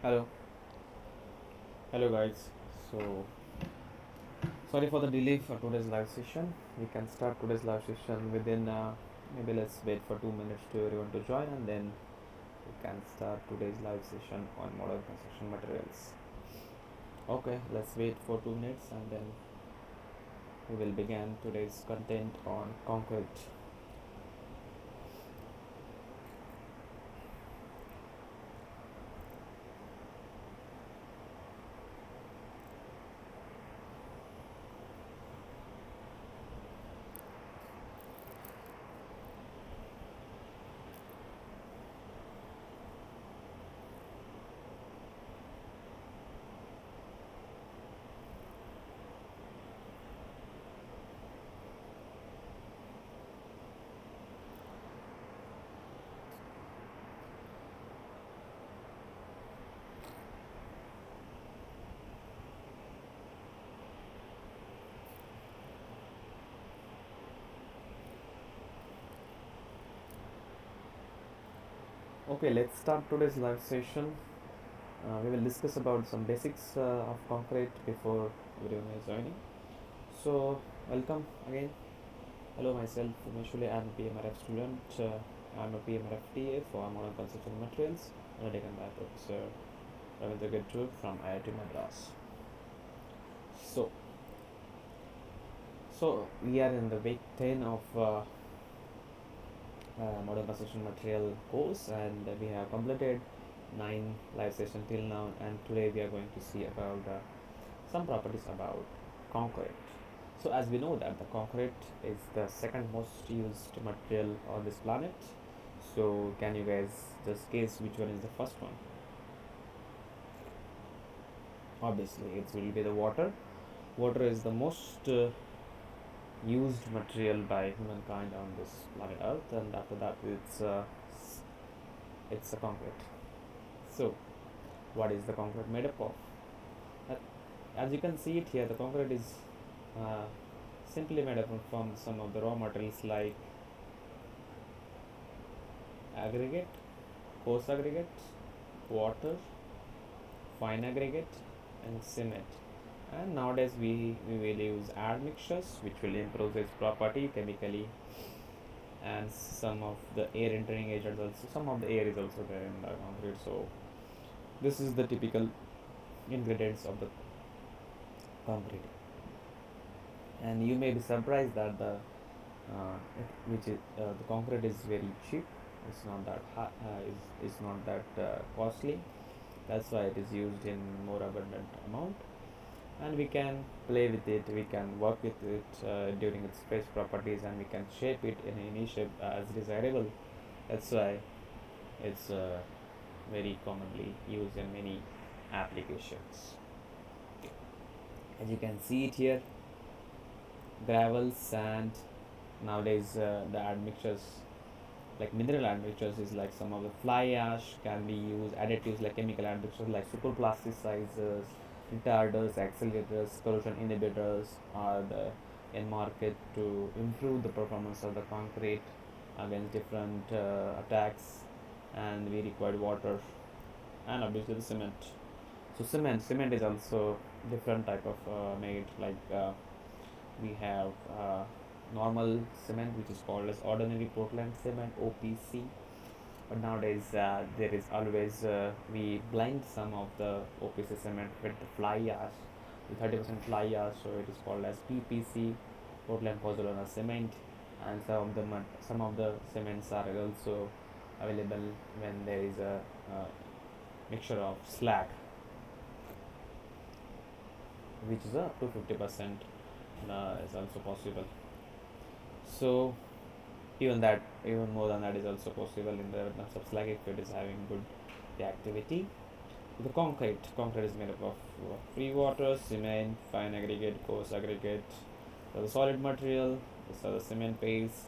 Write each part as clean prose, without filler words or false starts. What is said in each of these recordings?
Hello, hello guys. So sorry for the delay for today's live session. We can start today's live session within maybe let's wait for 2 minutes to everyone to join, and then we can start today's live session on modern construction materials. Okay, let's wait for 2 minutes and then we will begin today's content on concrete. Okay, let's start today's live session. We will discuss about some basics of concrete before everyone is joining. So, welcome again. Hello, myself Umeshule. I'm a PMRF student. I'm a PMRF TA for modern construction materials, taken by Professor Ravindra Getru from IIT Madras. So, so we are in the week 10 of modern construction material course, and we have completed 9 live sessions till now. And today we are going to see about some properties about concrete. So as we know that the concrete is the second most used material on this planet. So can you guys just guess which one is the first one? Obviously, it will be the water. Water is the most used material by humankind on this planet Earth, and after that, it's a concrete. So, what is the concrete made up of? Uh, As you can see it here, the concrete is uh, simply made up from some of the raw materials like aggregate, coarse aggregate, water, fine aggregate, and cement. And nowadays we will use admixtures which will improve its property chemically, and some of the air entering agents also, some of the air is also there in the concrete. So this is the typical ingredients of the concrete, and you may be surprised that the concrete is very cheap. It's not that it's not that costly. That's why it is used in more abundant amount, and we can play with it, we can work with it during its fresh properties, and we can shape it in any shape as desirable. That's why it's very commonly used in many applications. As you can see it here, gravel, sand, nowadays the admixtures like mineral admixtures is like some of the fly ash can be used, additives like chemical admixtures like superplasticizers, retarders, accelerators, corrosion inhibitors are the in market to improve the performance of the concrete against different attacks, and we require water and obviously the cement. So cement is also different type of made like we have normal cement which is called as ordinary Portland cement OPC, but nowadays there is always we blend some of the OPC cement with the fly ash, with 30% fly ash, so it is called as PPC, Portland pozzolana cement. And some of the cements are also available when there is a mixture of slag, which is up to 50% is also possible. So even more than that is also possible in the terms of slag if it is having good reactivity. The concrete is made up of free water, cement, fine aggregate, coarse aggregate. So the solid material, this is the cement paste.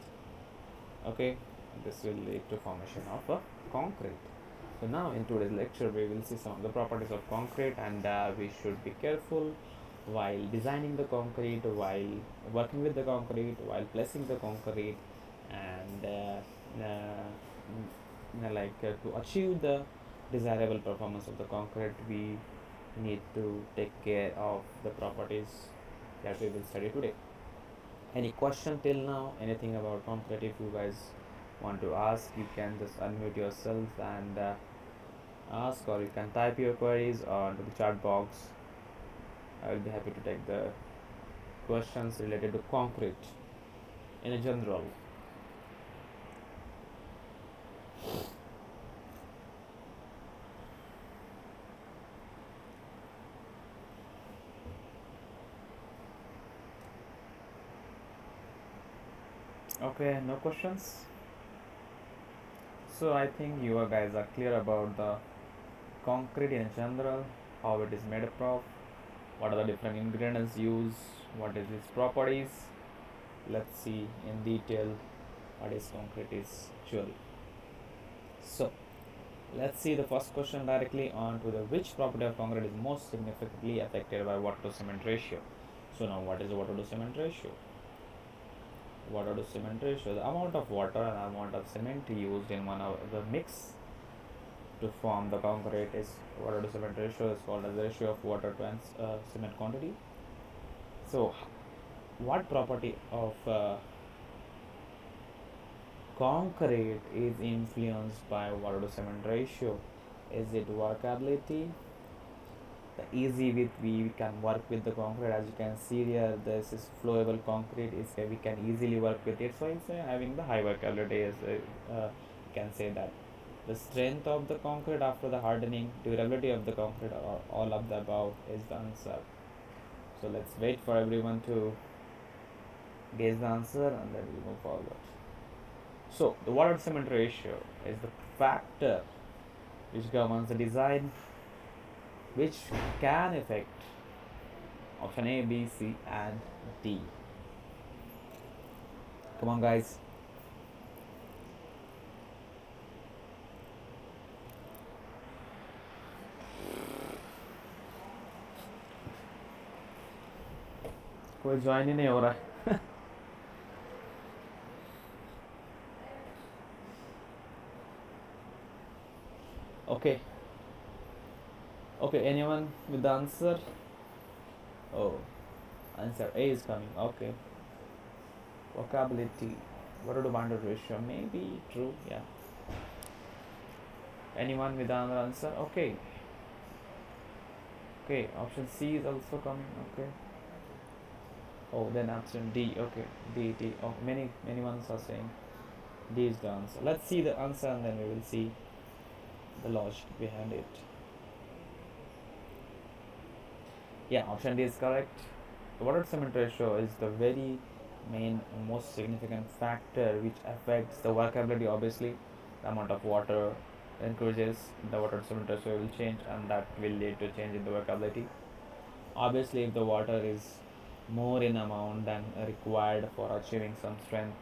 Okay, this will lead to formation of a concrete. So now in today's lecture we will see some of the properties of concrete, and we should be careful while designing the concrete, while working with the concrete, while placing the concrete, and to achieve the desirable performance of the concrete, we need to take care of the properties that we will study today. Any question till now? Anything about concrete? If you guys want to ask, you can just unmute yourself and ask, or you can type your queries onto the chat box. I will be happy to take the questions related to concrete in a general. Okay, no questions. So I think you guys are clear about the concrete in general, how it is made up of, what are the different ingredients used, what is its properties. Let's see in detail what is concrete is actually. So let's see the first question directly on to the which property of concrete is most significantly affected by water to cement ratio. So now what is the water to cement ratio? Water to cement ratio, the amount of water and amount of cement used in one of the mix to form the concrete is water to cement ratio, is called as the ratio of water to cement quantity. So what property of concrete is influenced by water to cement ratio? Is it workability? The easy with we can work with the concrete, as you can see here, this is flowable concrete, is we can easily work with it, so it's having the high workability, is you can say that. The strength of the concrete after the hardening, durability of the concrete, or all of the above is the answer. So let's wait for everyone to guess the answer and then we move forward. So the water cement ratio is the factor which governs the design, which can affect option A, B, C, and D. Come on, guys. कोई join ही नहीं हो रहा है. Okay. Okay, anyone with the answer? Oh, answer A is coming. Okay. Workability. Water to boundary ratio. Maybe true. Yeah. Anyone with another answer? Okay. Okay. Option C is also coming. Okay. Oh, then option D. Okay. D. Oh, many ones are saying D is the answer. Let's see the answer and then we will see the logic behind it. Yeah, option D is correct. The water to cement ratio is the very main most significant factor which affects the workability. Obviously, the amount of water increases, the water to cement ratio will change, and that will lead to change in the workability. Obviously, if the water is more in amount than required for achieving some strength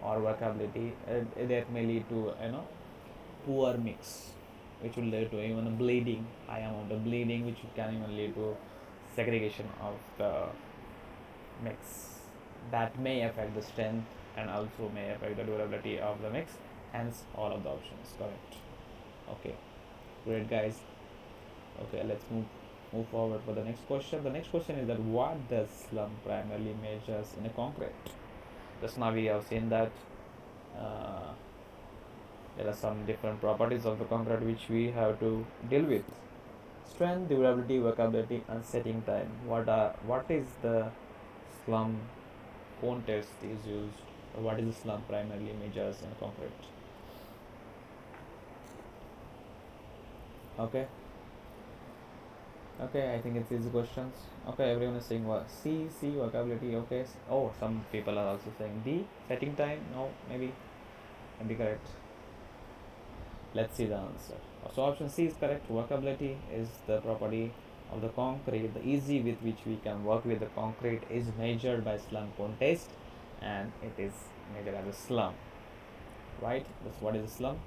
or workability, that may lead to poor mix, which will lead to even bleeding, high amount of bleeding, which can even lead to segregation of the mix. That may affect the strength and also may affect the durability of the mix. Hence, all of the options correct. Okay, great, guys. Okay, let's move forward for the next question. The next question is that what does slump primarily measures in a concrete? Just now we have seen that uh, there are some different properties of the concrete which we have to deal with. Strength, durability, workability, and setting time. What is the slump cone test is used? What is the slump primarily measures in concrete? Okay. Okay, I think it's easy questions. Okay, everyone is saying what? C, workability. Okay. Oh, some people are also saying D, setting time. No, maybe correct. Let's see the answer. So option C is correct. Workability is the property of the concrete. The easy with which we can work with the concrete is measured by slump cone test, and it is measured as a slump. Right? That's what is a slump.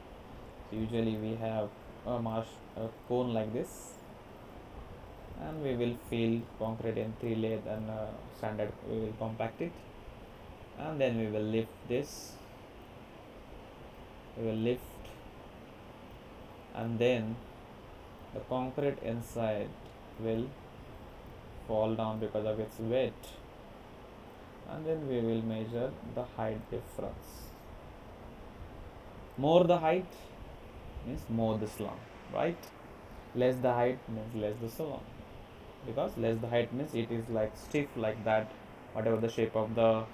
So usually we have a cone like this, and we will fill concrete in 3 layer and standard. We will compact it, and then we will lift this. We will lift and then the concrete inside will fall down because of its weight, and then we will measure the height difference. More the height means more the slump, right? Less the height means less the slump, because less the height means it is like stiff like that, whatever the shape of the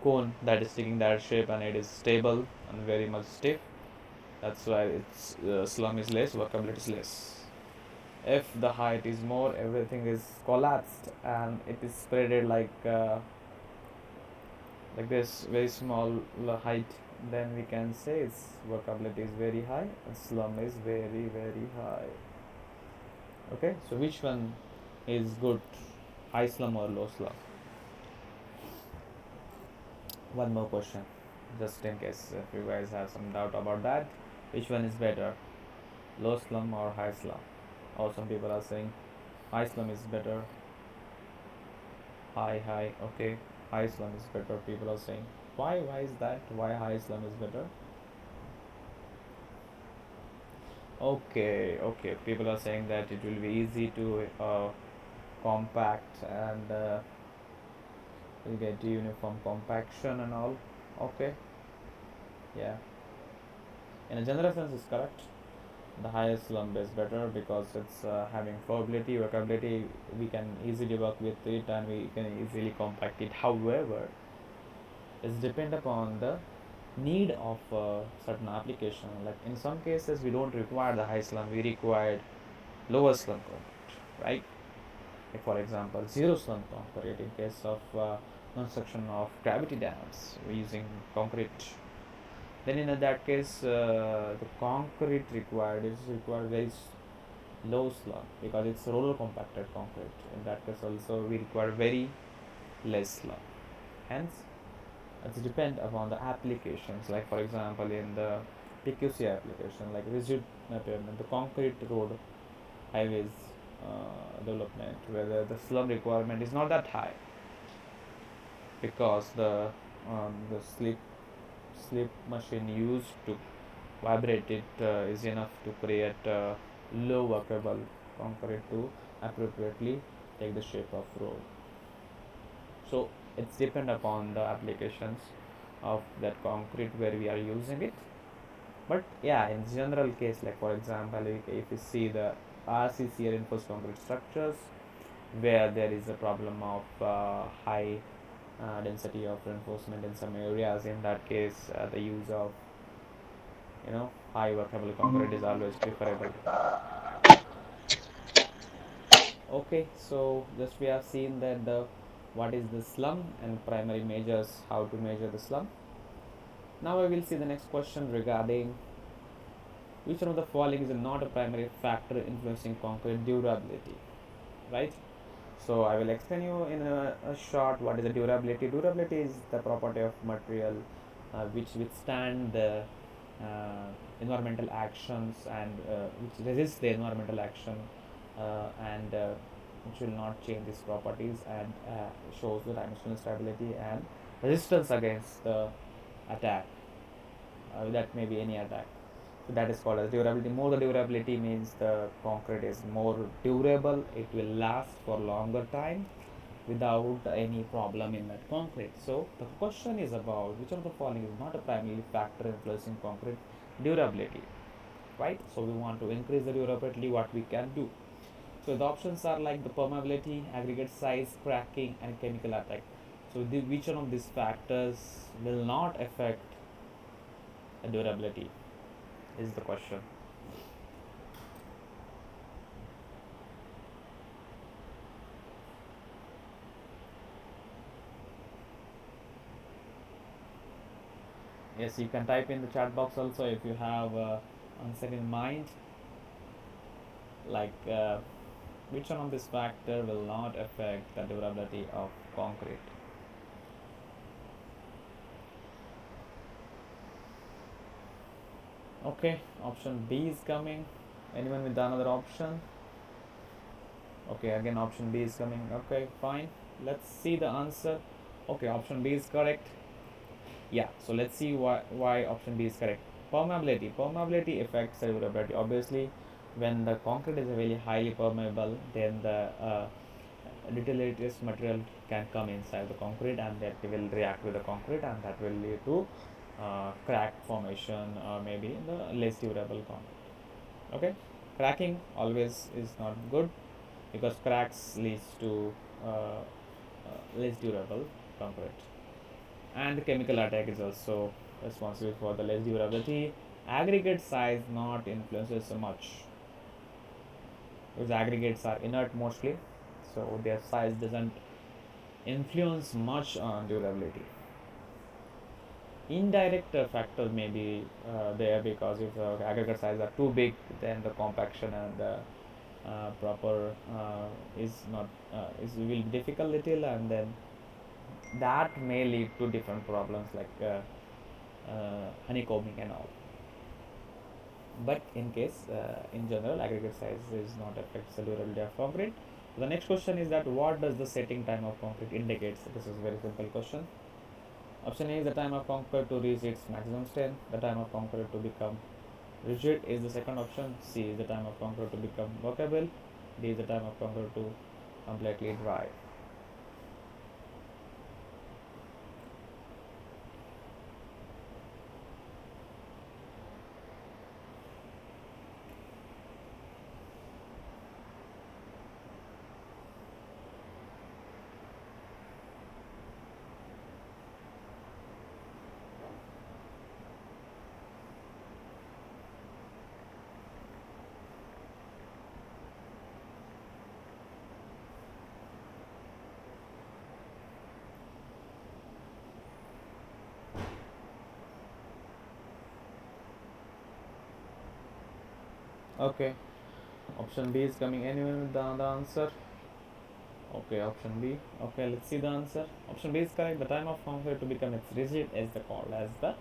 cone that is taking that shape, and it is stable and very much stiff. That's why its slump is less, workability is less. If the height is more, everything is collapsed and it is spreaded like this very small height, then we can say its workability is very high and slum is very very high. Okay, so which one is good, high slum or low slum? One more question, just in case if you guys have some doubt about that. Which one is better, low slum or high slum? Or some people are saying high slum is better. High, okay, high slum is better, people are saying. Why is that? Why high slum is better? Okay, people are saying that it will be easy to compact, and you get uniform compaction and all. Okay, yeah, in a general sense it's correct. The highest slump is better because it's having flowability, workability. We can easily work with it and we can easily compact it. However, it's depend upon the need of certain application. Like in some cases we don't require the high slump, we require lower slump concrete, right? Like for example, zero slump concrete in case of construction of gravity dams using concrete. Then in that case, the concrete required is required very low slump because it's roller compacted concrete. In that case also we require very less slump. Hence, it depends upon the applications. Like for example, in the PQC application, like rigid pavement, the concrete road highways development, where the slump requirement is not that high because the slip machine used to vibrate it is enough to create low workable concrete to appropriately take the shape of road. So it's depend upon the applications of that concrete where we are using it. But yeah, in general case, like for example, if you see the RCC reinforced concrete structures where there is a problem of high density of reinforcement in some areas, in that case the use of high workable concrete is always preferable. Okay, so just we have seen that the what is the slump and primary measures, how to measure the slump. Now I will see the next question regarding which one of the following is not a primary factor influencing concrete durability, right? So I will explain you in a short what is the durability. Durability is the property of material which withstand the environmental actions and which resist the environmental action and which will not change these properties, and shows the dimensional stability and resistance against the attack. That may be any attack. So that is called as durability. More the durability means the concrete is more durable, it will last for longer time without any problem in that concrete. So the question is about which of the following is not a primary factor influencing concrete durability, right? So we want to increase the durability, what we can do. So the options are like the permeability, aggregate size, cracking, and chemical attack. So which one of these factors will not affect the durability is the question. Yes, you can type in the chat box also if you have answer in mind, like which one of this factor will not affect the durability of concrete. Okay, option B is coming. Anyone with another option? Okay, again option B is coming. Okay, fine, let's see the answer. Okay, option B is correct. Yeah, so let's see why option B is correct. Permeability affects the durability. Obviously, when the concrete is very highly permeable, then the deleterious material can come inside the concrete, and that will react with the concrete, and that will lead to crack formation, or maybe the less durable concrete. Okay, cracking always is not good, because cracks leads to less durable concrete. And chemical attack is also responsible for the less durability. Aggregate size not influences so much, because aggregates are inert mostly, so their size doesn't influence much on durability. Indirect factor may be there, because if the aggregate size are too big, then the compaction and the proper is not is will be difficult little, and then that may lead to different problems like honeycombing and all. But in case in general aggregate size is not affects the durability of concrete. The next question is that what does the setting time of concrete indicates? This is a very simple question. Option A is the time of concrete to reach its maximum strength. The time of concrete to become rigid is the second option. C is the time of concrete to become workable. D is the time of concrete to completely dry. Okay, option B is coming. Anyone with the answer? Okay, option B. Okay, let's see the answer. Option B is correct. The time of concrete to become its rigid is the called as the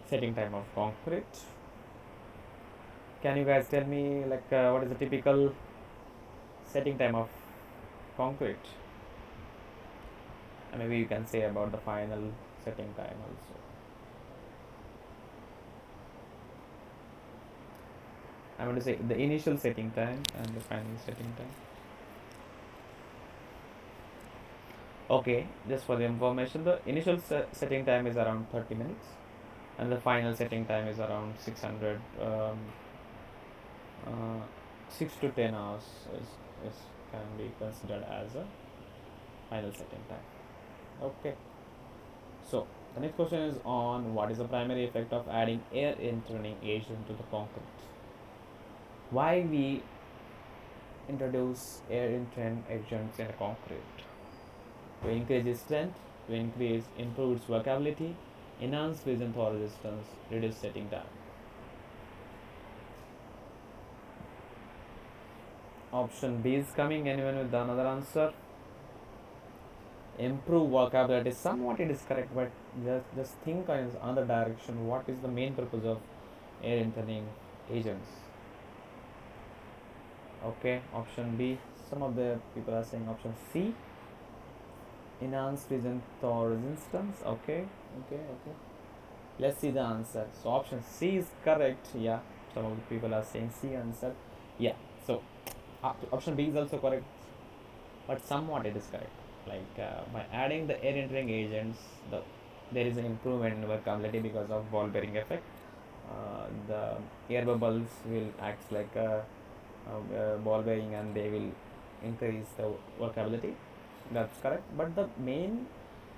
setting time of concrete. Can you guys tell me like what is the typical setting time of concrete? And maybe you can say about the final setting time also. I'm going to say the initial setting time and the final setting time. Okay, just for the information, the initial setting time is around 30 minutes, and the final setting time is around 600, 6 to 10 hours is can be considered as a final setting time. Okay, so the next question is on what is the primary effect of adding air entering agent to the concrete. Why we introduce air entering agents in a concrete? To increase its strength, to improve its workability, enhance resistance or resistance, reduce setting time. Option B is coming. Anyone with another answer? Improve workability. Somewhat it is correct, but just think in another direction. What is the main purpose of air entering agents? Okay, option B. Some of the people are saying option C. Enhance resistance or resistance. Okay. Let's see the answer. So option C is correct. Yeah, some of the people are saying C answer. Yeah. So option B is also correct, but somewhat it is correct. Like by adding the air entering agents, there is an improvement in workability because of ball bearing effect. The air bubbles will act like a ball bearing, and they will increase the workability. That's correct. But the main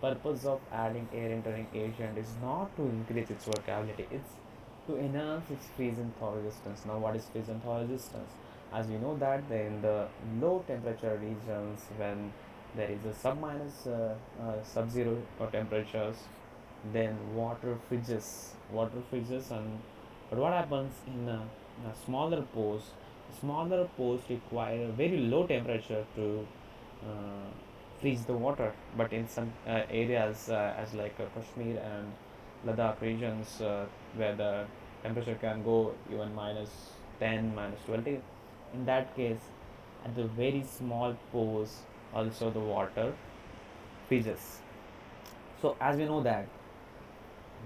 purpose of adding air entering agent is not to increase its workability. It's to enhance its freeze and thaw resistance. Now, what is freeze and thaw resistance? As we know that in the low temperature regions, when there is a sub-zero temperatures, then water freezes, and but what happens in a smaller pores? Smaller pores require very low temperature to uh, freeze the water, but in some areas as like Kashmir and Ladakh regions, where the temperature can go even minus 10, minus 20, in that case, at the very small pores also the water freezes. So as we know that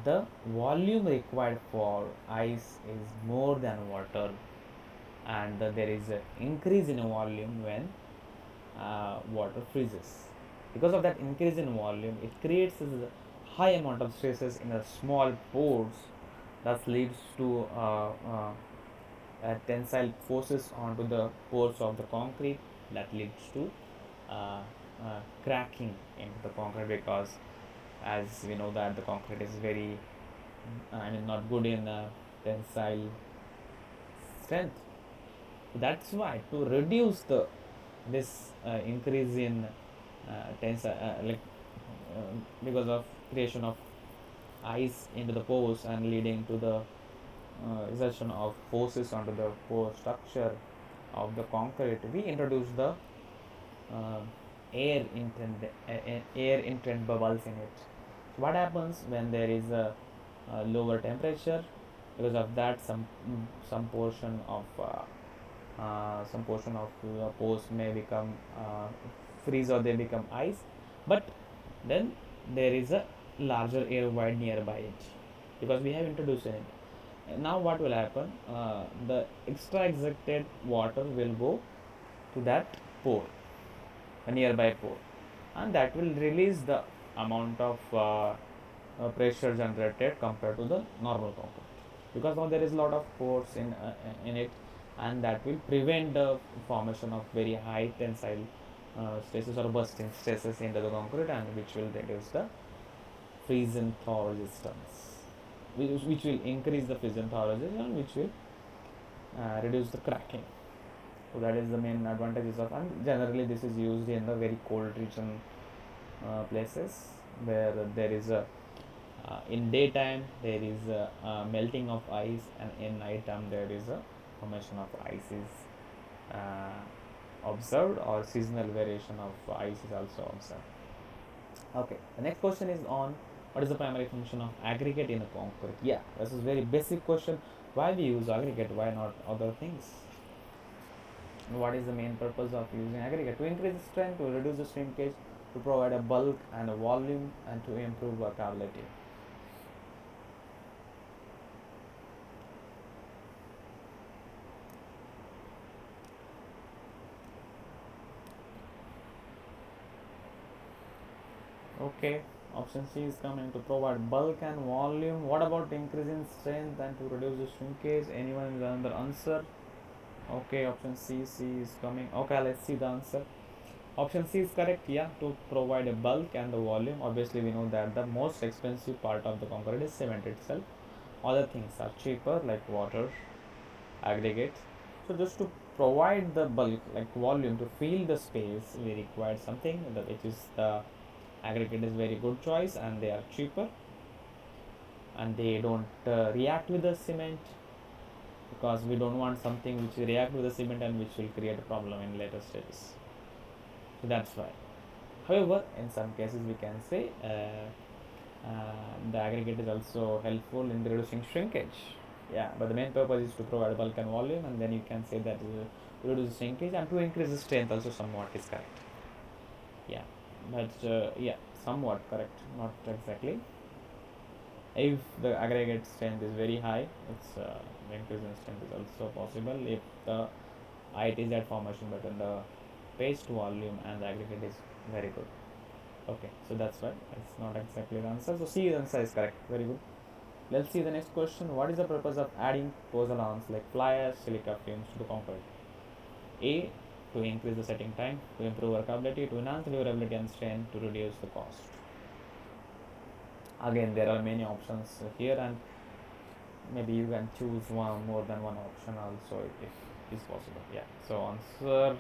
the volume required for ice is more than water, and there is an increase in volume when water freezes. Because of that increase in volume, it creates a high amount of stresses in the small pores, that leads to tensile forces onto the pores of the concrete, that leads to uh, cracking into the concrete, because as we know that the concrete is very not good in tensile strength. That's why to reduce the this increase in tensile because of creation of ice into the pores and leading to the exertion of forces onto the pore structure of the concrete, we introduce the uh, air intent bubbles in it. So what happens when there is a lower temperature? Because of that, some portion of the pores may become freeze, or they become ice, but then there is a larger air void nearby it, because we have introduced it. Now what will happen? The extra extracted water will go to that pore, a nearby pore, and that will release the amount of pressure generated compared to the normal concrete, because now there is a lot of pores in it, and that will prevent the formation of very high tensile stresses or bursting stresses into the concrete, and which will reduce the freeze and thaw resistance, which will increase the freeze and thaw resistance, and which will reduce the cracking. So that is the main advantages of, and generally this is used in the very cold region places, where there is a in daytime there is a melting of ice, and in night time there is a formation of ice is observed, or seasonal variation of ice is also observed. Okay, the next question is on what is the primary function of aggregate in a concrete. Yeah, this is very basic question. Why we use aggregate, why not other things? What is the main purpose of using aggregate? To increase the strength, to reduce the shrinkage, to provide a bulk and a volume, and to improve workability. Okay, option C is coming to provide bulk and volume. What about increasing strength and to reduce the shrinkage? Anyone with another answer? Okay, option C is coming. Okay, let's see the answer. Option C is correct. Yeah, to provide a bulk and the volume. Obviously, we know that the most expensive part of the concrete is cement itself. Other things are cheaper, like water, aggregate. So just to provide the bulk, like volume, to fill the space, we require something that, which is the aggregate is very good choice, and they are cheaper, and they don't react with the cement, because we don't want something which will react with the cement and which will create a problem in later stages. So that's why. However, in some cases we can say the aggregate is also helpful in reducing shrinkage. Yeah, but the main purpose is to provide bulk and volume, and then you can say that to reduce shrinkage and to increase the strength also somewhat is correct. Yeah, but yeah, somewhat correct, not exactly. If the aggregate strength is very high, it's increase in strength is also possible if the height is at formation, but then the paste volume and the aggregate is very good. Okay, so that's why it's not exactly the answer. So C answer is correct. Very good. Let's see the next question. What is the purpose of adding pozzolans like fly ash silica fumes to the concrete? A. To increase the setting time, to improve workability, to enhance durability and strength, to reduce the cost. Again, there are many options here, and maybe you can choose one more than one option also if is possible. Yeah. So answer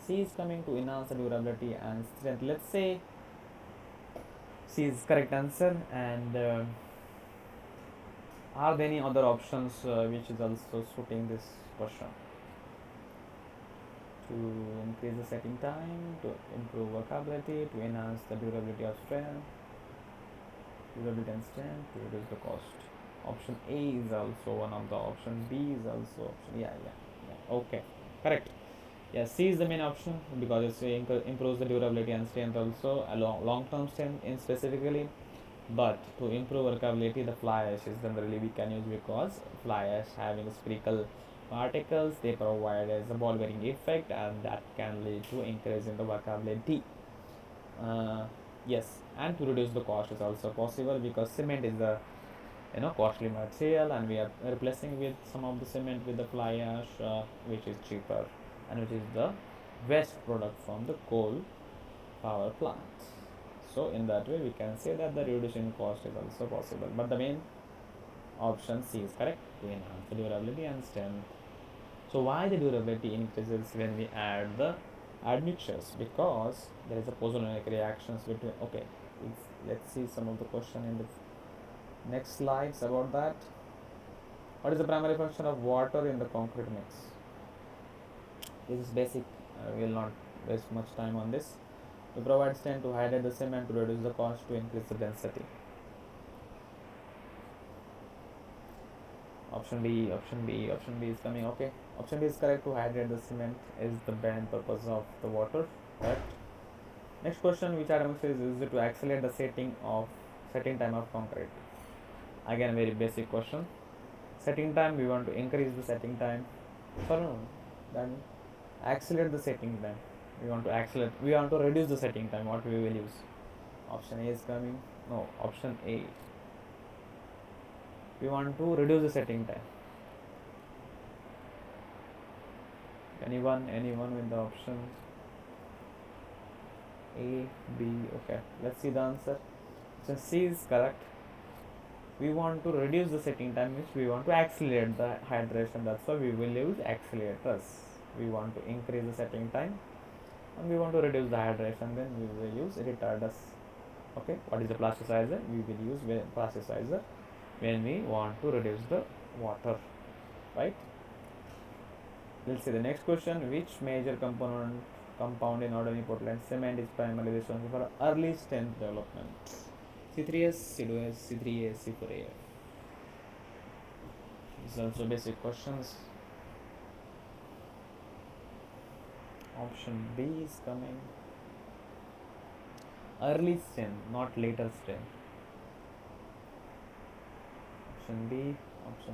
C is coming to enhance the durability and strength. Let's say C is correct answer, and are there any other options which is also suiting this question? To increase the setting time, to improve workability, to enhance the durability of strength, durability and strength, to reduce the cost. Option A is also one of the option. B is also option. Yeah. Okay, correct. Yeah, C is the main option, because it improves the durability and strength also, a long term strength in specifically, But to improve workability, the fly ash is generally we can use because fly ash having spherical particles, they provide as a ball bearing effect, and that can lead to increase in the workability. uh, yes, and to reduce the cost is also possible because cement is a costly material, and we are replacing with some of the cement with the fly ash, which is cheaper and which is the waste product from the coal power plants. So in that way we can say that the reduction cost is also possible, but the main option C is correct, to enhance the durability and strength. So why the durability increases when we add the admixtures? Because there is a pozzolanic reactions between. Okay, let's see some of the question in the next slides about that. What is the primary function of water in the concrete mix? This is basic. We will not waste much time on this. To provide strength, to hydrate the cement, to reduce the cost, to increase the density. Option B, option B, option B is coming. Okay, option B is correct. To hydrate the cement is the main purpose of the water. Correct. Next question: which item is used to accelerate the setting time of concrete? Again, very basic question. Setting time. We want to increase the setting time. So no, then accelerate the setting time. We want to accelerate. We want to reduce the setting time. What we will use? Option A is coming. No, option A. We want to reduce the setting time. Anyone with the option A, B? Okay, let's see the answer. Option C is correct. We want to reduce the setting time, which we want to accelerate the hydration. That's why we will use accelerators. We want to increase the setting time and we want to reduce the hydration, then we will use retarders. Okay, what is the plasticizer? We will use plasticizer when we want to reduce the water, right? Let's see the next question. Which major compound in ordinary Portland cement is primarily responsible for early strength development? C3S, C2S, C3A, C4A. These are also basic questions. Option B is coming. Early strength, not later strength. Option B.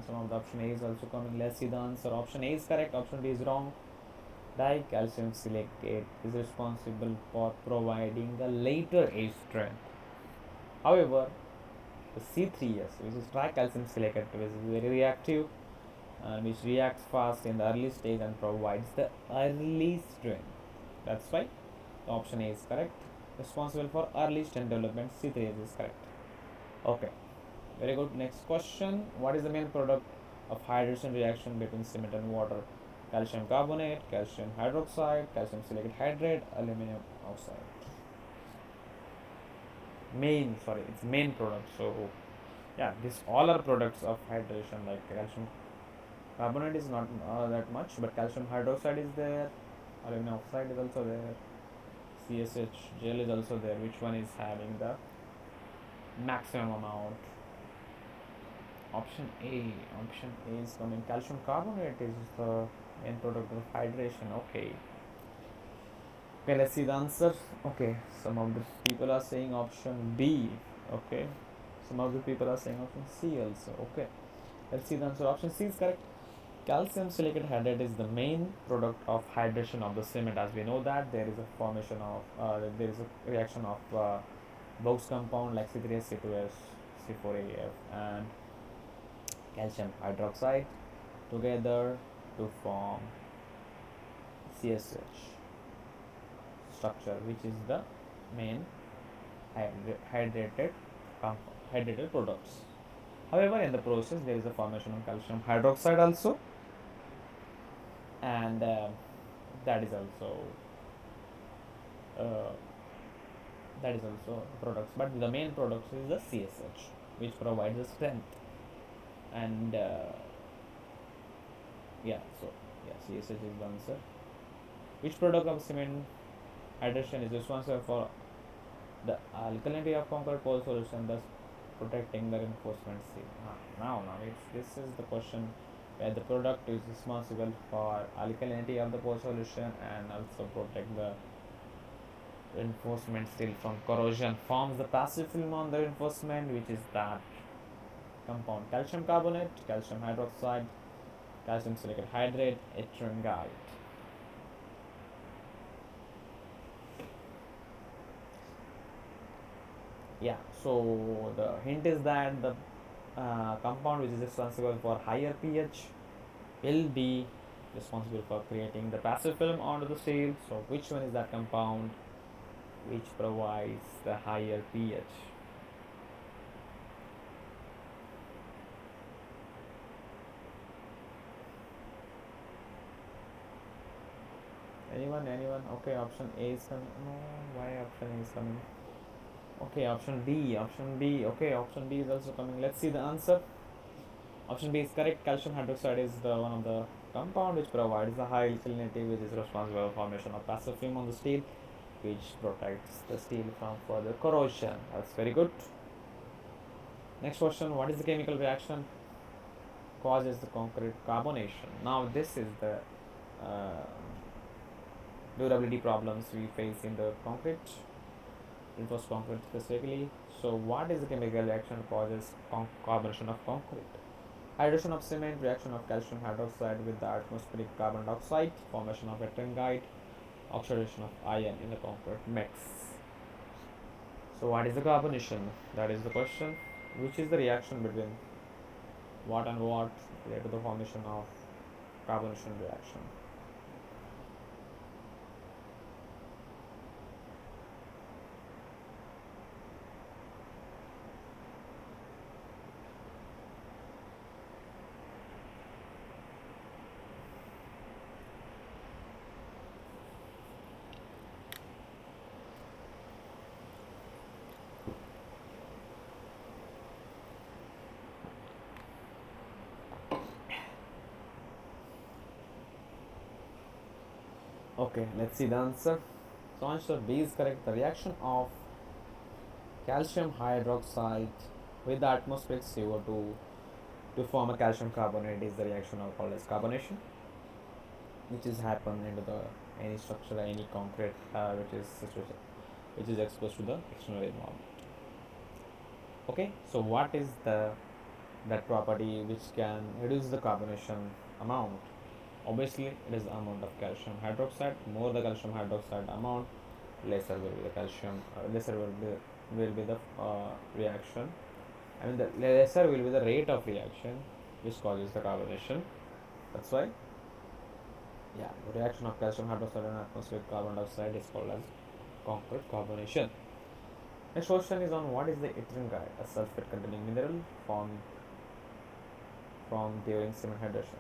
Some of the option A is also coming. Let's see the answer. Option A is correct. Option B is wrong. Dicalcium silicate is responsible for providing a later age strength. However, the C3S, which is tricalcium silicate, is very reactive and which reacts fast in the early stage and provides the early strength. That's why the option A is correct. Responsible for early strength development, C3S is correct. Okay, very good. Next question: what is the main product of hydration reaction between cement and water? Calcium carbonate, calcium hydroxide, calcium silicate hydrate, aluminum oxide. It's main product. So yeah, these all are products of hydration. Like calcium carbonate is not that much, but calcium hydroxide is there, aluminum oxide is also there, CSH gel is also there. Which one is having the maximum amount? Option A is coming. Calcium carbonate is the main product of hydration. Okay, let's see the answer. Okay, some of the people are saying option B. Okay, some of the people are saying option C also. Okay, let's see the answer. Option C is correct. Calcium silicate hydrate is the main product of hydration of the cement. As we know that there is a formation of there is a reaction of box compound like C3S, C2S, C4AF and calcium hydroxide together to form CSH structure, which is the main hydrated products. However, in the process there is a formation of calcium hydroxide also, and that is also uh, products. But the main products is the CSH, which provides the strength, and CSH is the answer. Which product of cement hydration is responsible for the alkalinity of concrete pole solution, thus protecting the reinforcement seal? This is the question where the product is responsible for alkalinity of the pole solution and also protect the reinforcement steel from corrosion forms the passive film on the reinforcement, which is that compound calcium carbonate, calcium hydroxide, calcium silicate hydrate, ettringite. Yeah, so the hint is that the compound which is responsible for higher pH will be responsible for creating the passive film onto the steel. So which one is that compound which provides the higher pH? Anyone? Okay, option A is coming. No, why option A is coming? Okay, option B. Okay, option B is also coming. Let's see the answer. Option B is correct. Calcium hydroxide is the one of the compound which provides the high alkalinity, which is responsible for formation of passive film on the steel, which protects the steel from further corrosion. That's very good. Next question: what is the chemical reaction causes the concrete carbonation? Now this is the uh, durability problems we face in the concrete, reinforced concrete specifically. So what is the chemical reaction causes carbonation of concrete? Hydration of cement, reaction of calcium hydroxide with the atmospheric carbon dioxide, formation of ettringite, oxidation of iron in the concrete mix. So what is the carbonation? That is the question. Which is the reaction between what and what related to the formation of carbonation reaction? Okay, let's see the answer. So answer B is correct. The reaction of calcium hydroxide with the atmospheric CO2 to form a calcium carbonate is the reaction of called as carbonation, which is happen into the any structure, any concrete which is exposed to the external environment. Okay, so what is the that property which can reduce the carbonation amount? Obviously, it is the amount of calcium hydroxide. More the calcium hydroxide amount, lesser will be the calcium. Lesser will be the reaction. I mean, the lesser will be the rate of reaction, which causes the carbonation. That's why, yeah, the reaction of calcium hydroxide and atmospheric carbon dioxide is called as concrete carbonation. Next question is on what is the ettringite, a sulfate-containing mineral formed from during cement hydration.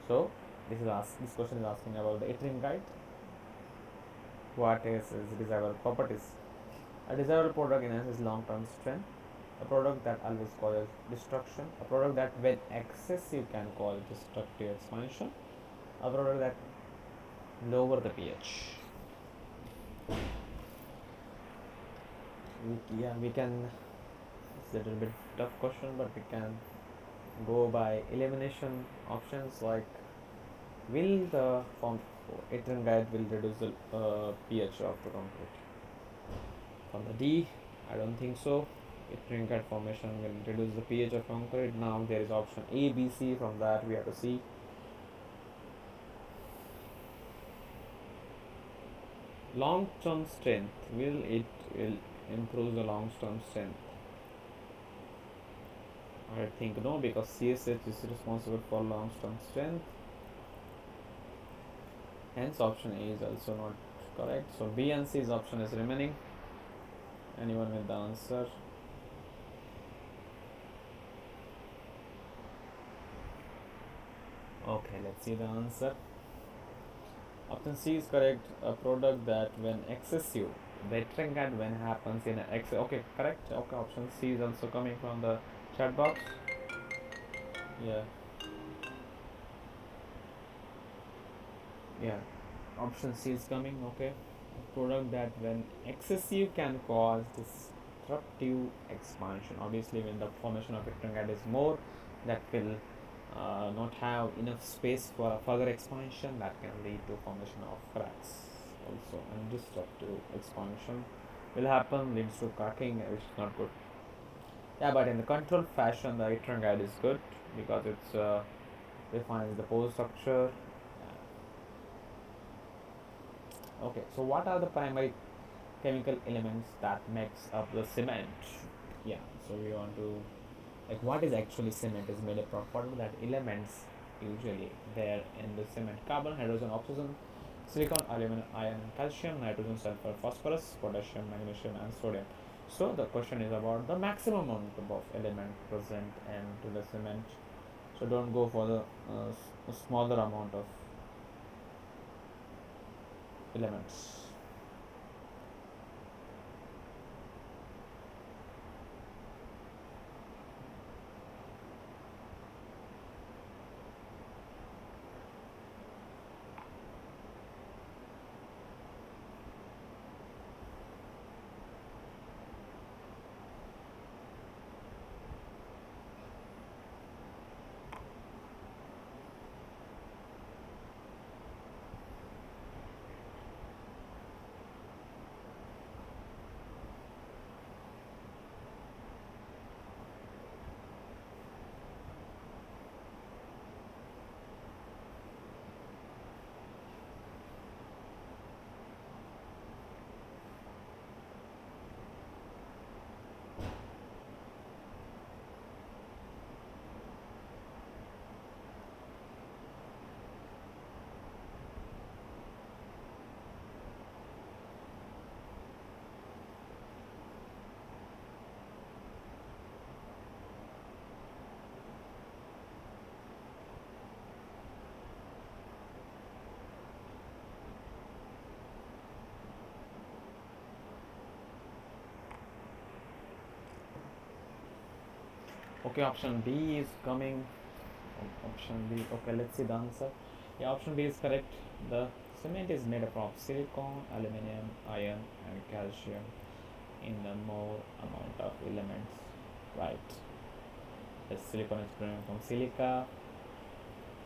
So this question is asking about the ettringite. What is its desirable properties? A desirable product enhances long-term strength. A product that always causes destruction. A product that, when excessive, can cause destructive expansion. A product that lower the pH. We can. It's a little bit tough question, but we can go by elimination options like will the form ettringite will reduce the pH of the concrete. From the D, I don't think so. Ettringite formation will reduce the pH of concrete. Now there is option A, B, C. From that we have to see. Long-term strength, will it will improve the long-term strength? I think no, because CSH is responsible for long-term strength. Hence option A is also not correct. So B and C's option is remaining. Anyone with the answer? Okay, let's see the answer. Option C is correct. A product that when excessive, the ettringite when happens in excess. Okay, correct. Okay, option C is also coming from the chat box. Yeah, yeah. Option C is coming. Okay, a product that when excessive can cause destructive expansion. Obviously, when the formation of ettringite is more, that will not have enough space for further expansion, that can lead to formation of cracks. also, and disruptive expansion will happen, leads to cracking, which is not good. Yeah, but in the controlled fashion, the iteration guide is good because it's defines the pore structure. Okay, so what are the primary chemical elements that makes up the cement? Yeah, so we want to like what is actually cement is made up of what are that elements usually there in the cement: carbon, hydrogen, oxygen, silicon, aluminum, iron, calcium, nitrogen, sulfur, phosphorus, potassium, magnesium, and sodium. So the question is about the maximum amount of element present into the cement. So don't go for the smaller amount of elements. Okay, option B is coming. Option B. Okay, let's see the answer. Yeah, option B is correct. The cement is made up of silicon, aluminum, iron, and calcium in the more amount of elements. Right. The silicon is coming from silica,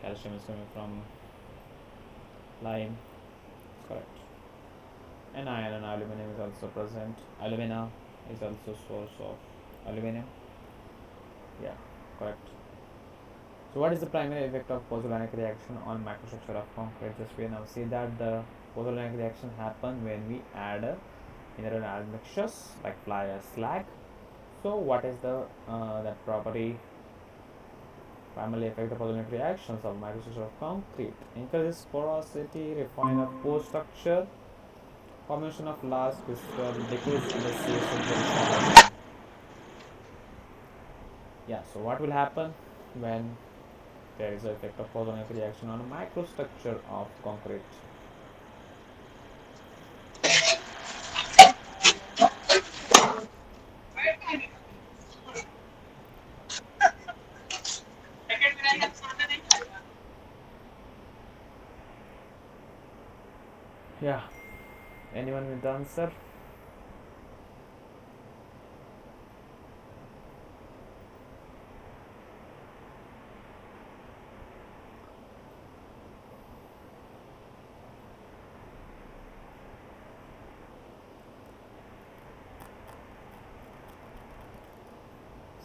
calcium is coming from lime. Correct. And iron and aluminum is also present. Alumina is also source of aluminum. Yeah, correct. So what is the primary effect of pozzolanic reaction on microstructure of concrete? Just we now see that the pozzolanic reaction happen when we add mineral admixtures like fly or slag. So what is the that property primarily affect the pozzolanic reactions of microstructure of concrete? Increases porosity, refine of pore structure, formation of large crystal, decrease in the CSO gel formation. Yeah, so what will happen when there is an effect of pozzolanic reaction on a microstructure of concrete? Yeah, anyone with the answer?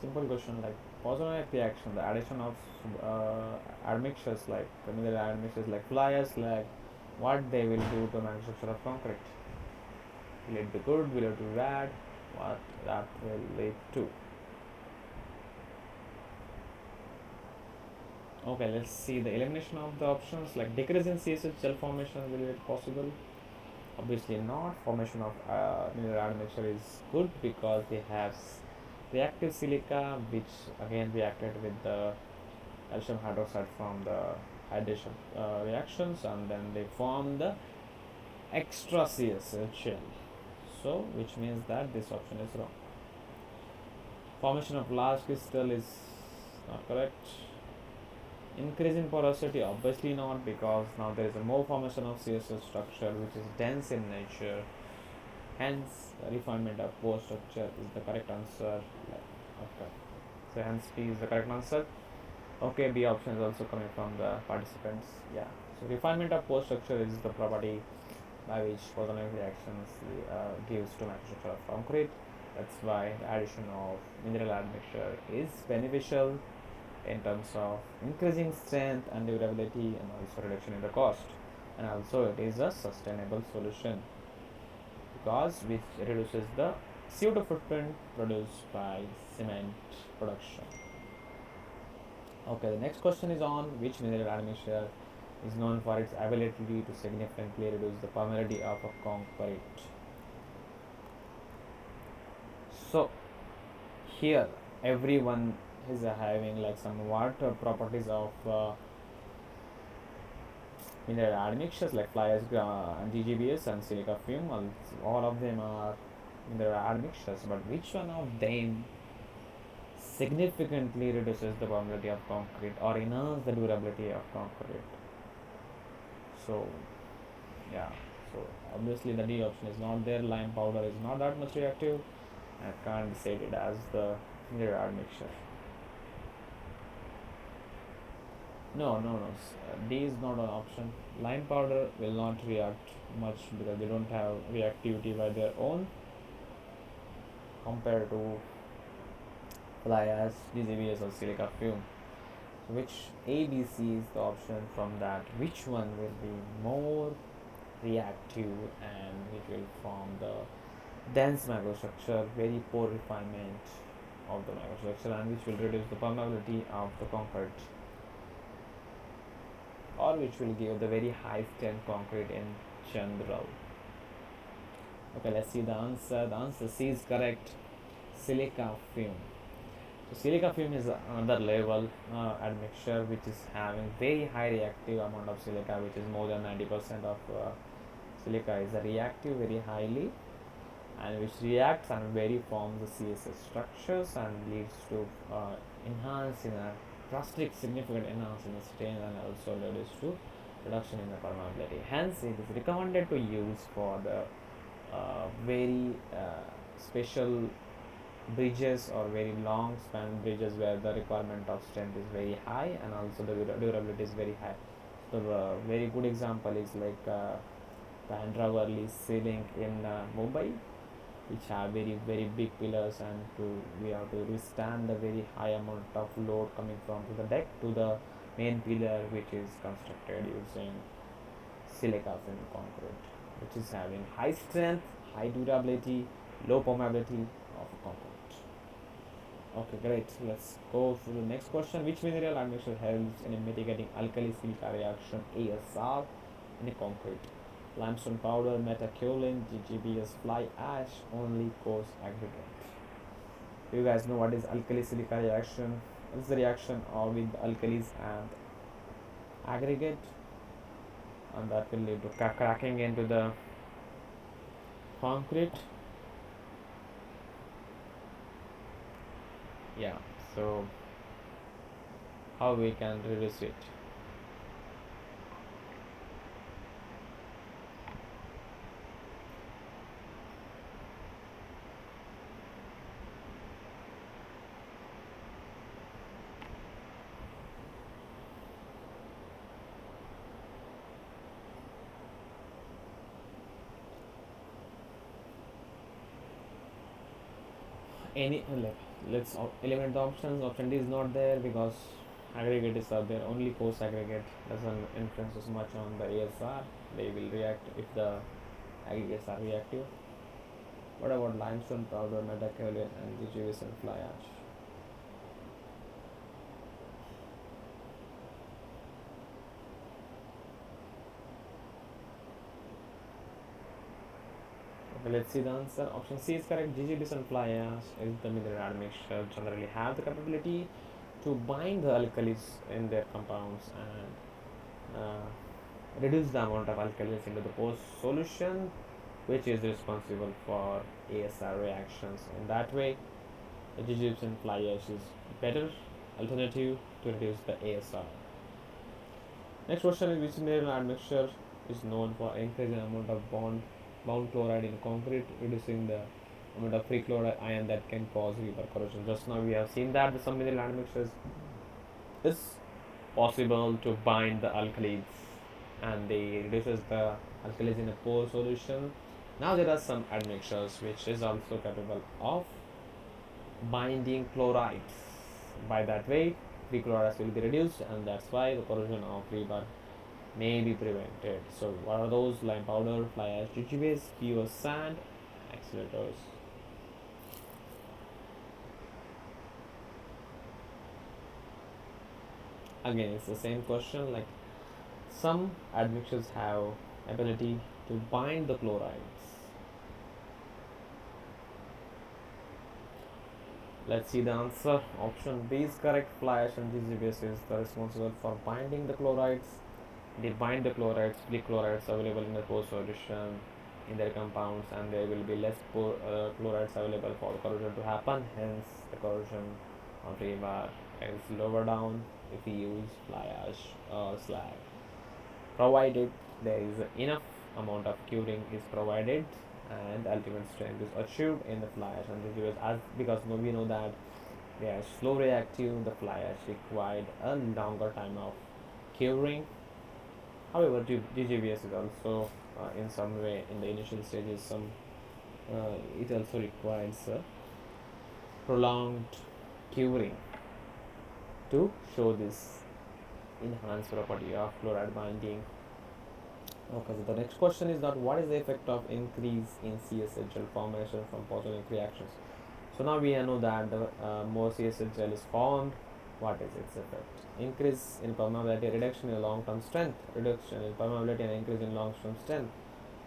Simple question like pozzolanic reaction, the addition of admixtures like mineral admixtures like fly ash, like what they will do to manufacture of concrete? Will it be good? Will it be bad? What that will lead to? Okay, let's see the elimination of the options like decrease in CSH gel formation. Will it possible? Obviously not. Formation of mineral admixture is good because they have reactive silica, which again reacted with the calcium hydroxide from the hydration reactions, and then they form the extra CSH gel. So, which means that this option is wrong. Formation of large crystal is not correct. Increase in porosity, obviously not, because now there is a more formation of CSS structure which is dense in nature. Hence, refinement of pore structure is the correct answer. Okay, so hence P is the correct answer. Okay, B option is also coming from the participants. Yeah, so refinement of pore structure is the property by which photonic reactions gives to microstructure of concrete. That's why the addition of mineral admixture is beneficial in terms of increasing strength and durability and also reduction in the cost. And also it is a sustainable solution because which reduces the CO2 footprint produced by cement production. Okay, the next question is on which mineral admixture is known for its ability to significantly reduce the permeability of a concrete. So here everyone is having like some water properties of mineral admixtures like fly ash, GGBS and silica fume. All of them are mineral admixtures, but which one of them significantly reduces the permeability of concrete or enhance the durability of concrete? So yeah, so obviously the D option is not there. Lime powder is not that much reactive. I can't say it as the mineral admixture. No. D is not an option. Lime powder will not react much because they don't have reactivity by their own compared to fly ash, DGBS or silica fume. So which ABC is the option from that? Which one will be more reactive and which will form the dense microstructure, very poor refinement of the microstructure, and which will reduce the permeability of the concrete, or which will give the very high strength concrete in general? Okay, let's see the answer. The answer C is correct. Silica fume. So silica fume is another level admixture which is having very high reactive amount of silica, which is more than 90% of silica is reactive very highly, and which reacts and very forms the CSS structures and leads to enhance in a drastic significant enhance in the strain and also leads to reduction in the permeability. Hence, it is recommended to use for the very special bridges or very long span bridges where the requirement of strength is very high and also the durability is very high. So the very good example is like the Andhra Worli ceiling in Mumbai, which have very big pillars, and we have to withstand the very high amount of load coming from to the deck to the main pillar, which is constructed using silica film concrete, which is having high strength, high durability, low permeability of concrete. Okay, great. Let's go to the next question. Which mineral admixture helps in mitigating alkali silica reaction ASR in a concrete? Limestone powder, metakaolin, GGBS, fly ash, only coarse aggregate. Do you guys know what is alkali silica reaction? What is the reaction with alkalis and aggregate? And that will lead to cracking into the concrete. Yeah, so how we can reduce it? Any let's eliminate the options. Option D is not there because aggregates are there. Only coarse aggregate doesn't influence as much on the ASR. They will react if the aggregates are reactive. What about limestone powder, metakaolin, and GGBS and fly ash? Okay, let's see the answer. Option C is correct. GGBS and fly ash is the mineral admixture generally have the capability to bind the alkalis in their compounds and reduce the amount of alkalis into the post solution, which is responsible for ASR reactions. In that way, the GGBS and fly ash is better alternative to reduce the ASR. Next question is which mineral admixture is known for increasing amount of bound chloride in concrete, reducing the amount of free chloride ion that can cause river corrosion. Just now we have seen that some mineral admixtures is possible to bind the alkalides and they reduces the Alkali is in a poor solution. Now there are some admixtures which is also capable of binding chlorides. By that way, free chlorides will be reduced, and that's why the corrosion of rebar may be prevented. So, what are those? Lime powder, fly ash, jujubes, pure sand, accelerators. Again, it's the same question. Like some admixtures have ability to bind the chlorides. Let's see the answer. Option B is correct. Fly ash and jujubes is the responsible for binding the chlorides. They bind the chlorides, free chlorides available in the poor solution in their compounds, and there will be less poor chlorides available for corrosion to happen. Hence, the corrosion of rebar is lower down if we use fly ash or slag. Provided there is enough amount of curing is provided and ultimate strength is achieved in the fly ash and jujubes, as because we know that they are slow reactive. The fly ash required a longer time of curing. However, GGBS is also in some way in the initial stages. It also requires prolonged curing to show this enhanced property of chloride binding. Okay, so the next question is that what is the effect of increase in CSH gel formation from photonic reactions? So now we know that the more CSH gel is formed, what is its effect? Increase in permeability, reduction in long-term strength, reduction in permeability and increase in long-term strength,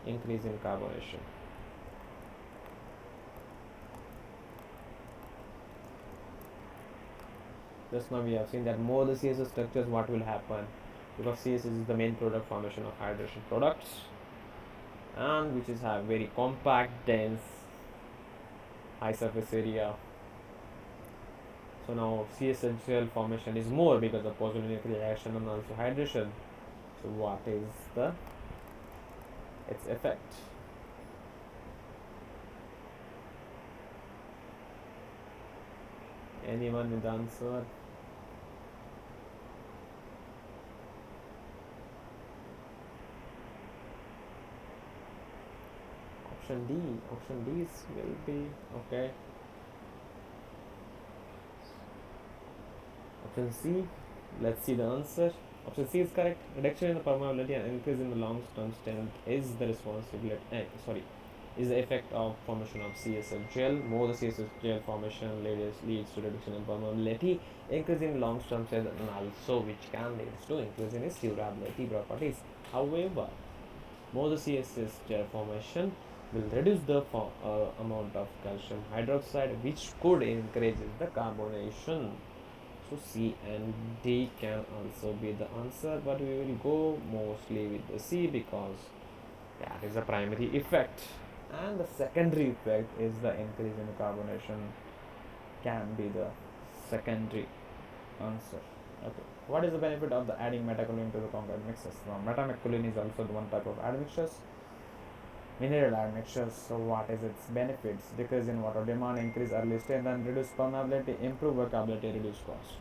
increase in carbonation. Just now we have seen that more the CSS structures, what will happen? Because CSS is the main product formation of hydration products, and which is have very compact, dense, high surface area. So now CSH gel formation is more because of polycyclic reaction and also hydration. So what is the its effect? Anyone with the answer? Option D. Option D will be okay. Option C. Let's see the answer. Option C is correct. Reduction in the permeability and increase in the long-term strength is the responsibility. Is the effect of formation of CSF gel. More the CSF gel formation leads to reduction in permeability, increase in long-term strength, and also which can lead to increase in its durability properties. However, more the CSS gel formation will reduce the amount of calcium hydroxide, which could encourage the carbonation. So C and D can also be the answer, but we will go mostly with the C because that is the primary effect, and the secondary effect is the increase in carbonation can be the secondary answer. Okay, what is the benefit of the adding methacholine to the concrete mixes? Now, methacholine is also the one type of admixtures, mineral admixtures. So what is its benefits? Decrease in water demand, increase early strength and reduce permeability, improve workability, reduce cost.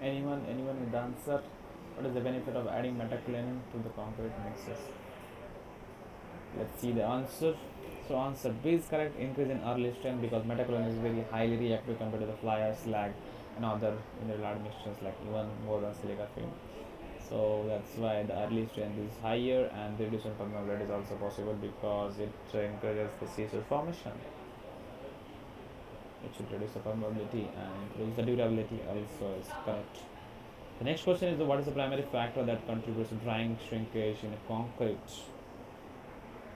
Anyone with the answer? What is the benefit of adding metaclinin to the concrete mixes? Let's see the answer. So answer B is correct. Increase in early strength because metaclinin is very highly reactive compared to the fly ash, slag, and other mineral admixtures like even more than silica film. So that's why the early strength is higher, and the reduction permeability is also possible because it encourages the seashell formation. It should reduce the permeability and improves the durability also is correct. The next question is what is the primary factor that contributes to drying shrinkage in a concrete?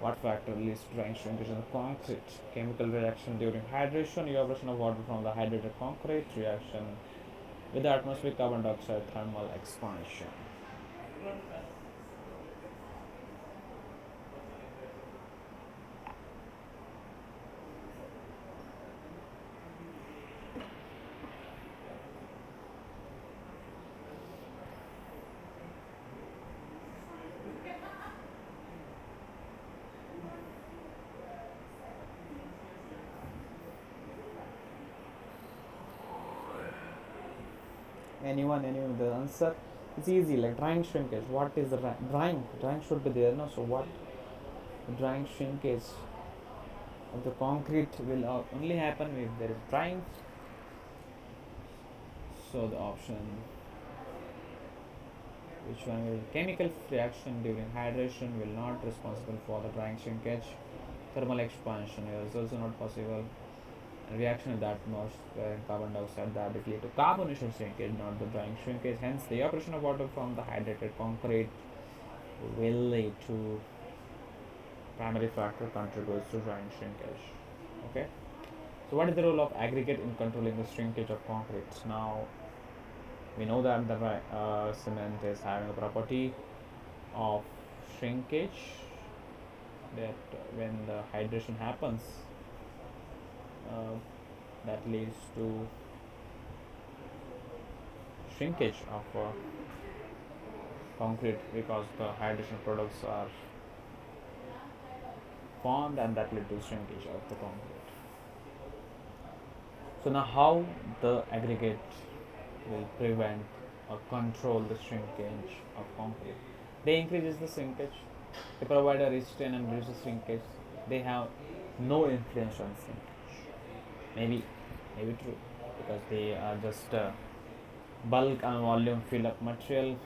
What factor leads to drying shrinkage in the concrete? Chemical reaction during hydration, evaporation of water from the hydrated concrete, reaction with the atmospheric carbon dioxide, thermal expansion. Anyone with the answer? It's easy, like drying shrinkage. What is the drying? Drying should be there, no? So what? Drying shrinkage of the concrete will only happen if there is drying. So the option, which one will chemical reaction during hydration will not responsible for the drying shrinkage. Thermal expansion is also not possible. And reaction with the atmosphere and carbon dioxide that is lead to carbonation shrinkage, not the drying shrinkage. Hence, the evaporation of water from the hydrated concrete will lead to primary factor contributes to drying shrinkage. Okay. So, what is the role of aggregate in controlling the shrinkage of concrete? Now, we know that the cement is having a property of shrinkage, that when the hydration happens, that leads to shrinkage of concrete because the hydration products are formed and that leads to shrinkage of the concrete. So now how the aggregate will prevent or control the shrinkage of concrete? They increases the shrinkage, they provide a restraint and reduce the shrinkage. They have no influence on shrinkage. Maybe true because they are just bulk and volume fill up material.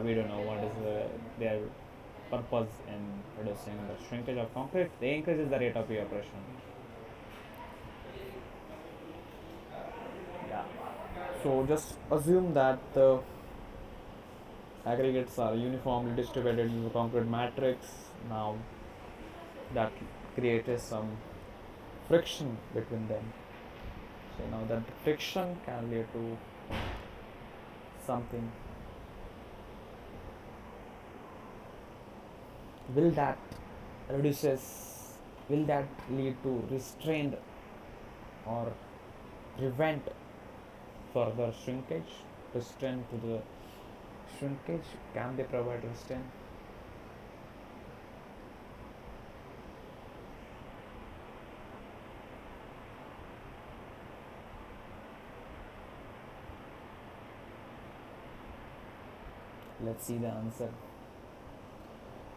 We don't know what is their purpose in reducing the shrinkage of concrete. They increases the rate of evaporation. Yeah. So just assume that the aggregates are uniformly distributed in the concrete matrix. Now that creates some friction between them. So now that friction can lead to something. Will that reduces? Will that lead to restraint or prevent further shrinkage? Restraint to the shrinkage? Can they provide restraint? Let's see the answer.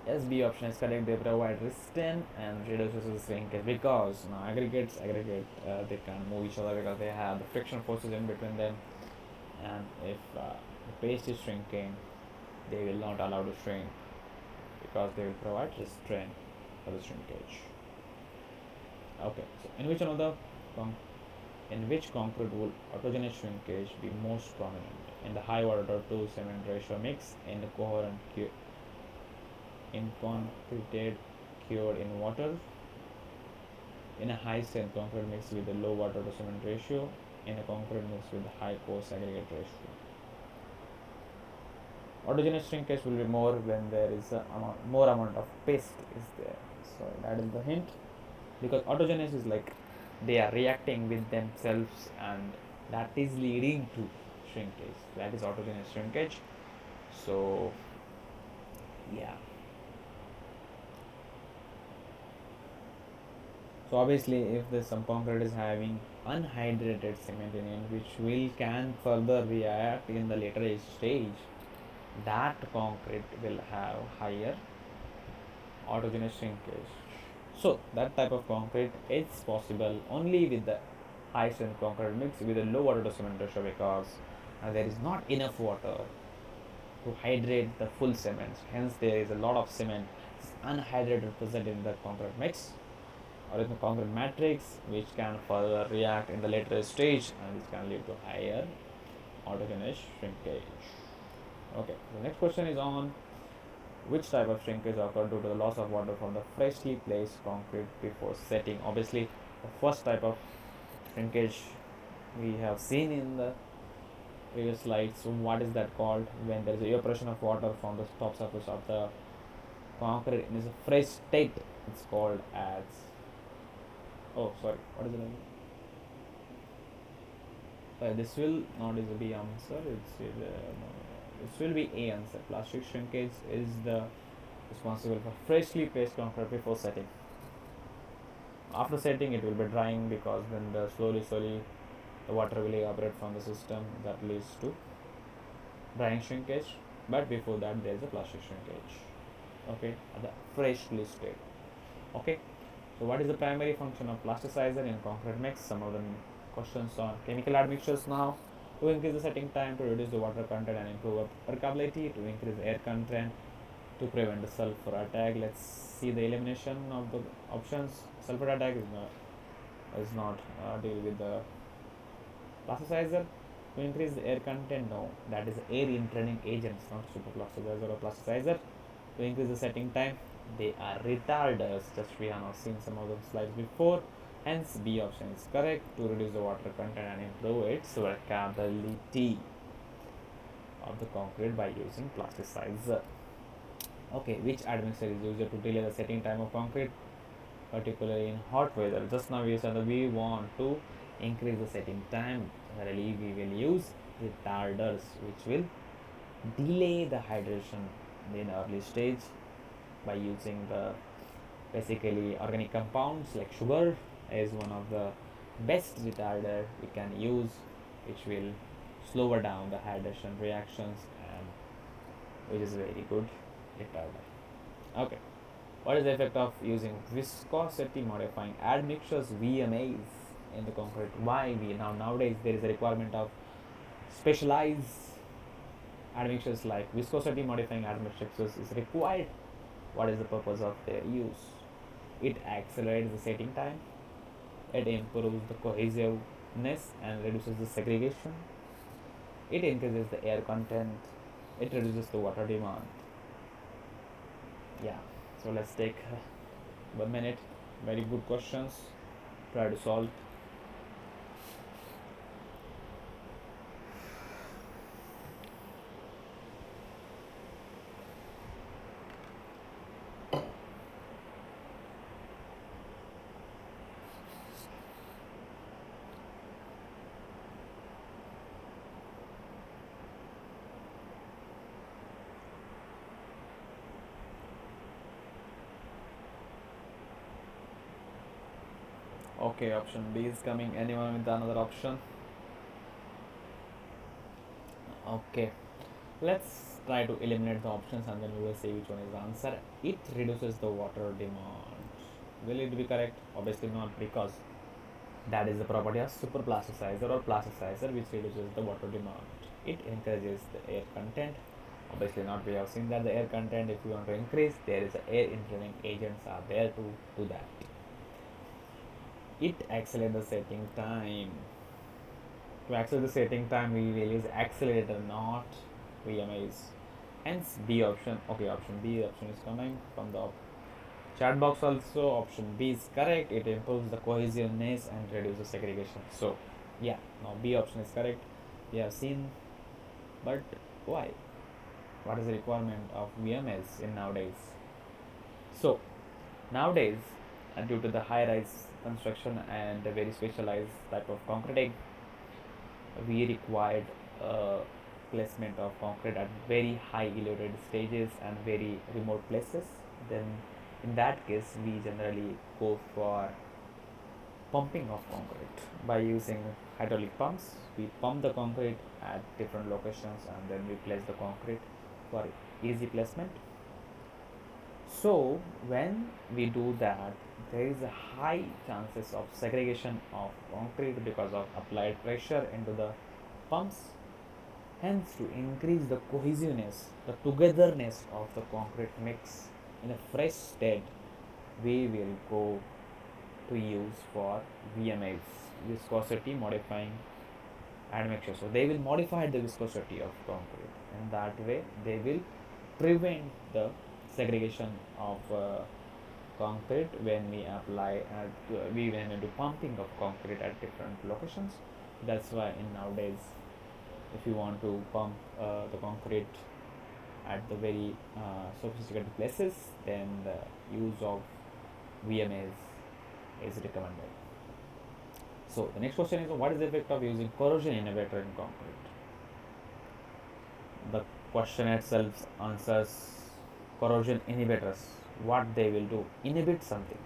Yes, B option is correct. They provide restraint and reduces the shrinkage because now aggregate they can move each other because they have the friction forces in between them, and if the paste is shrinking, they will not allow to shrink because they will provide restraint for the shrinkage. Okay, so in which concrete will autogenous shrinkage be most prominent? In the high water to cement ratio mix, in the coherent in concreted cured in water, in a high strength concrete mix with a low water to cement ratio, in a concrete mix with a high coarse aggregate ratio. Autogenous shrinkage will be more when there is more amount of paste is there. So that is the hint, because autogenous is like they are reacting with themselves and that is leading to shrinkage. That is autogenous shrinkage. So yeah. So obviously, if the some concrete is having unhydrated cement in it, which will can further react in the later stage, that concrete will have higher autogenous shrinkage. So that type of concrete is possible only with the high strength concrete mix with a low water to cement ratio, because there is not enough water to hydrate the full cement. Hence, there is a lot of cement unhydrated present in the concrete mix or in the concrete matrix, which can further react in the later stage and which can lead to higher autogenous shrinkage. Okay, the next question is on which type of shrinkage occurs due to the loss of water from the freshly placed concrete before setting. Obviously, the first type of shrinkage we have seen in the previous slides. So what is that called? When there is evaporation of water from the top surface of the concrete in its fresh state, it's called as, oh sorry, what is the name? This will not is a B answer. This will be A answer. Plastic shrinkage is the responsible for freshly placed concrete before setting. After setting, it will be drying, because then the slowly the water will evaporate from the system. That leads to drying shrinkage. But before that, there is a plastic shrinkage. Okay, at the freshly state. Okay, so what is the primary function of plasticizer in concrete mix? Some of the questions on chemical admixtures now. To increase the setting time, to reduce the water content and improve workability, to increase the air content, to prevent the sulfur attack. Let's see the elimination of the options. Sulfur attack is not deal with the plasticizer. To increase the air content, no, that is air internning agents, not super plasticizer or plasticizer. To increase the setting time, they are retarders. Just we have not seen some of the slides before. Hence, B option is correct. To reduce the water content and improve its workability of the concrete by using plasticizer. Okay, which admixture is used to delay the setting time of concrete, particularly in hot weather? Just now we said that we want to increase the setting time. Generally, we will use retarders, which will delay the hydration in early stage by using the basically organic compounds like sugar is one of the best retarder we can use, which will slower down the hydration reactions, and which is very good retarder. Okay, what is the effect of using viscosity modifying admixtures VMAs in the concrete? Why we nowadays there is a requirement of specialized admixtures like viscosity modifying admixtures is required. What is the purpose of their use? It accelerates the setting time, it improves the cohesiveness and reduces the segregation, it increases the air content, it reduces the water demand. Yeah, so let's take 1 minute. Very good questions. Try to solve. Okay, option B is coming. Anyone with another option? Okay, let's try to eliminate the options and then we will see which one is the answer. It reduces the water demand. Will it be correct? Obviously not, because that is the property of super plasticizer or plasticizer, which reduces the water demand. It encourages the air content. Obviously not. We have seen that the air content, if you want to increase, there is air internally agents are there to do that. It accelerates the setting time. To accelerate the setting time, we will use accelerator, not VMAs. Hence B option. Okay, option B option is coming from the chat box also. Option B is correct. It improves the cohesiveness and reduces segregation. So yeah, now B option is correct. We have seen, but why? What is the requirement of VMS in nowadays? So nowadays, due to the high-rise construction and a very specialized type of concreting, we required placement of concrete at very high elevated stages and very remote places. Then in that case, we generally go for pumping of concrete. By using hydraulic pumps, we pump the concrete at different locations and then we place the concrete for easy placement. So when we do that, there is a high chances of segregation of concrete because of applied pressure into the pumps. Hence, to increase the cohesiveness, the togetherness of the concrete mix in a fresh state, we will go to use for VMAs, viscosity modifying admixture. So they will modify the viscosity of concrete. In that way, they will prevent the segregation of concrete when we apply we when we do pumping of concrete at different locations. That's why in nowadays, if you want to pump the concrete at the very sophisticated places, then the use of VMAs is recommended. So the next question is, what is the effect of using corrosion inhibitor in concrete? The question itself answers corrosion inhibitors. What they will do? Inhibit something.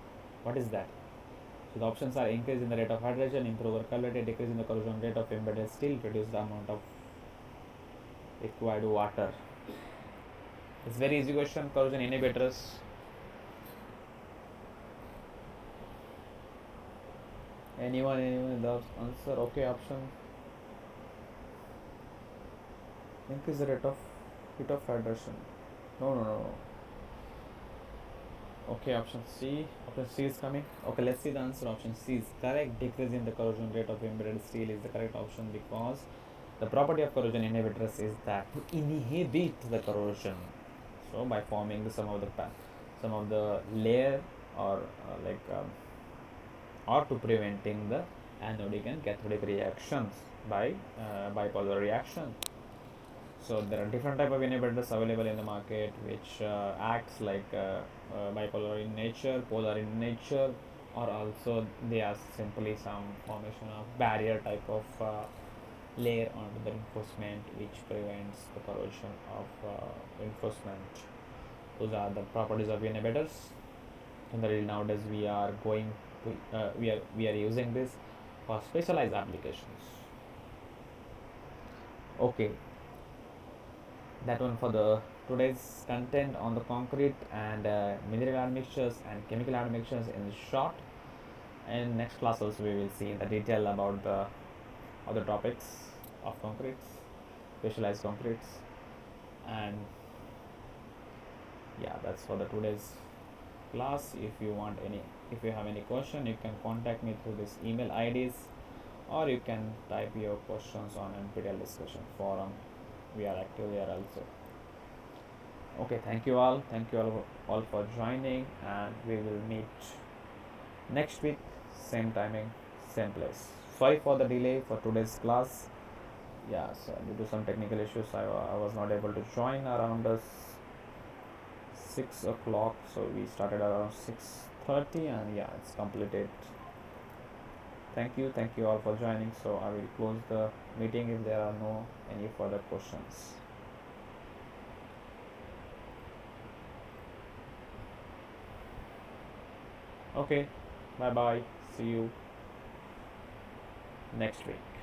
What is that? So the options are increase in the rate of hydration, improve workability, decrease in the corrosion rate of embedded steel, reduce the amount of required water. It's very easy question. Corrosion inhibitors. Anyone the answer? Okay, option. Increase the rate of heat of hydration. No. Okay, option C. Option C is coming. Okay, let's see the answer. Option C is correct. Decrease in the corrosion rate of embedded steel is the correct option because the property of corrosion inhibitors is that to inhibit the corrosion. So by forming some of the layer or or to preventing the anodic and cathodic reactions by bipolar reaction. So there are different type of inhibitors available in the market which acts like bipolar in nature, polar in nature, or also they are simply some formation of barrier type of layer onto the reinforcement which prevents the corrosion of reinforcement. Those are the properties of inhibitors. Generally nowadays we are using this for specialized applications. Okay, that one for the today's content on the concrete and mineral admixtures and chemical admixtures in short. In next classes we will see in the detail about the other topics of concretes, specialized concretes, and yeah, that's for the today's class. If you have any question, you can contact me through this email IDs, or you can type your questions on NPTEL discussion forum. We are active there also. Okay, thank you all for joining, and we will meet next week, same timing, same place. Sorry for the delay for today's class. Yeah, so due to some technical issues, I was not able to join around 6 o'clock, so we started around 6:30, and yeah, it's completed. Thank you all for joining. So I will close the meeting if there are no any further questions. Okay, bye bye, see you next week.